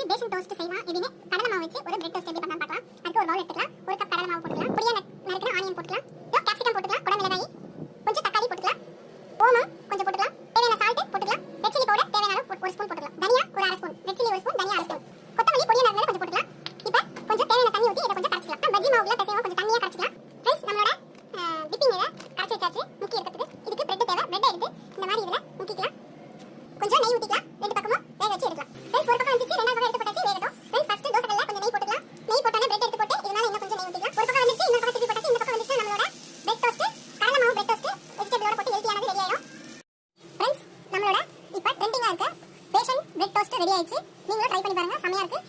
Fashion toast செய்யலாம். எப்படின்னு கடலை மாவு வச்சு ஒரு பிரெட் டோஸ்ட் எப்படி பண்ணலாம் பார்க்கலாம். அதுக்கு ஒரு பவுல் எடுத்துக்கலாம். ஒரு கப் கடலை மாவு போட்டுக்கலாம். பொடியா நறுக்கின ஆனியன் போட்டுக்கலாம். கேப்சிகம் போட்டுக்கலாம். குடை மிளகாய், கொஞ்சம் தக்காளி போட்டுக்கலாம். ஓமம் கொஞ்சம் போட்டுக்கலாம். தேவையான சால்ட் போட்டுக்கலாம். ரெட் சில்லி பவுடர் தேவையான அளவு ஒரு ஸ்பூன் போட்டுக்கலாம். தனியா ஒரு அரை ஸ்பூன், ரெட் சில்லி ஒரு ஸ்பூன், தனியா அரை ஸ்பூன், கொத்தமல்லி பொடியா நறுக்கினது கொஞ்சம் போட்டுக்கலாம். இப்போ கொஞ்சம் தேவையான தண்ணி ஊற்றி இதை கொஞ்சம் கரைச்சிக்கலாம். பஜ்ஜி மாவுல பேசவும் கொஞ்சம் தண்ணியா கரைச்சிக்கலாம். ஃப்ரெண்ட்ஸ், நம்மளோட டிப்பிங் இதை கரைச்சி வச்சாச்சு. முக்கி எடுக்கிறதுக்கு இதுக்கு பிரெட் தேவை. பிரெட் எடுத்து இந்த மாதிரி இதில் முக்கிக்கலாம். கொஞ்சம் நெய் ஊற்றிக்கலாம். ரெண்டு பக்கமும் வேக வச்சு எடுக்கலாம். ஃப்ரெண்ட்ஸ், ஒரு பக்கம் வந்துச்சு, ரெண்டாவது பக்கம் எடுத்து போட்டாச்சு, வேகட்டும். ஃப்ரெண்ட்ஸ், ஃபர்ஸ்ட் தோசைக்கல்ல கொஞ்சம் நெய் போட்டுக்கலாம். நெய் போட்டோன்னே பிரெட் எடுத்து போட்டு இதனால இன்னும் கொஞ்சம் நெய் ஊற்றிக்கலாம். ஒரு பக்கம் வந்துச்சு, இன்னொரு பக்கம் திருப்பி போட்டாச்சு. இந்த பக்கம் வந்துச்சு நம்மளோட பிரெட் டோஸ்ட், கடலை மாவு பிரெட் டோஸ்ட் வெஜிடபிளோட போட்டு ஹெல்த்தியானது ரெடி ஆயிடும். ஃப்ரெண்ட்ஸ், நம்மளோட இப்போ ட்ரெண்டிங்காக இருக்க பேஷன் பிரெட் டோஸ்ட் ரெடி ஆயிடுச்சு. நீங்களும் ட்ரை பண்ணி பாருங்க, செமையா இருக்கு.